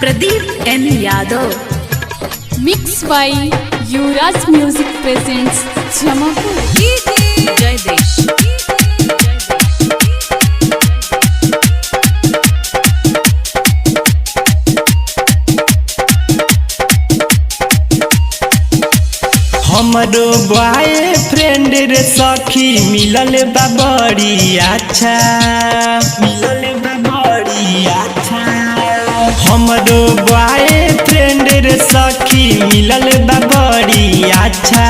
Pradeep N Yadav. Mix by Yuvraj music presents Jamapur. जय देश। हमरो बॉयफ्रेंड रे सखी मिलल बा बड़ी अच्छा, मिलल बा बड़ी अच्छा। हमरो बॉयफ्रेंड रे सखी मिलल बा बड़ी अच्छा।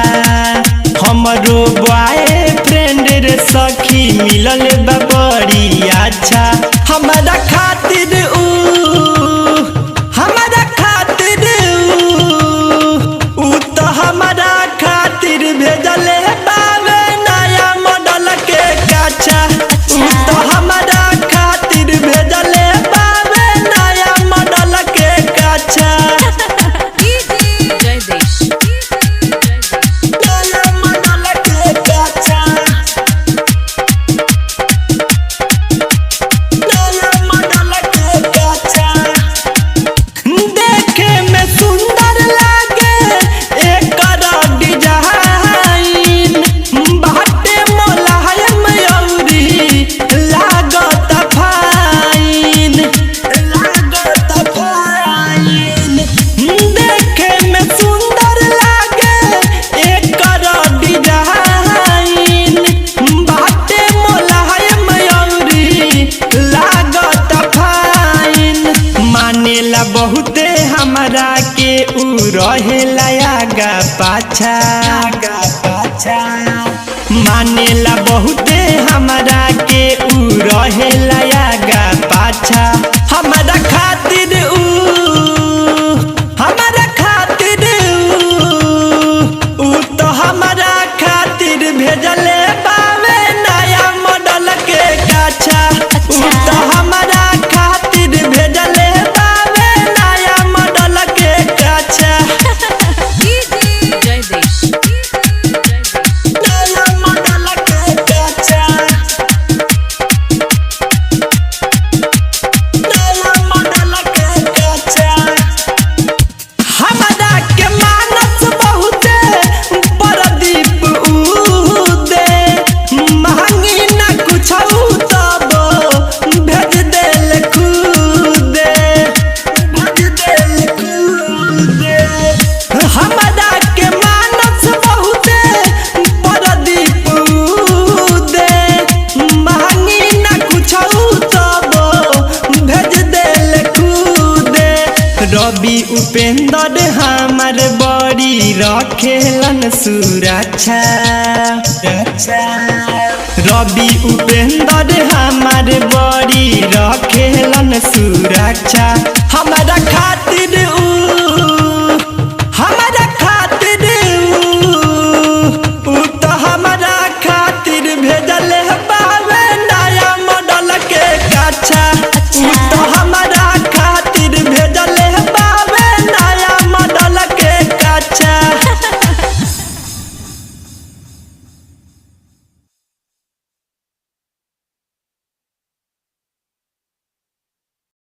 हमरो बॉयफ्रेंड रे सखी मिलल बा बड़ी अच्छा। हमारा खातिर हमारा खातिर तो हमारा खातिर भेजले बावे नया मॉडल के काचा। तो हमारा खातिर भेजले बावे नया मॉडल के काचा। जय देश। नया मॉडल के काचा, नया मॉडल के काचा। देखे में सुंदर लागे एकर डिजाइन, बाटे मोलायम अउरी लागत फाइन, लागत फाइन। देखे में सुंदर लागे एकर डिजाइन, बाटे मोलायम अउरी लागत फाइन। मानेला बहुते हमरा के उ रहेला आगा पाछा, आगा पाछा। मानेला बहुते हमरा के उ रहेला आगा पाछा। हमरा खातिर हमरा खातिर तो हमरा खातिर भेजले बावे नया मॉडल के काचा। तो हमरा खातिर भेजले बावे नया मॉडल के काचा। जय देश। नया मॉडल के काचा, नया मॉडल के काचा। हमरा के मानस बहुते प्रदीप उदे, महंगी न कुछ तब भेज देल खुदे, भेज देल खुदे। हमरा के मानस बहुते प्रदीप उदे, महंगी न कुछ तब भेज देल खुदे। रवि उपेंद्र हमार बड़ी रखेलन सुरक्षा, रवि उपेंद्र हमार बड़ी रखेलन सुरक्षा। हमारा खातिर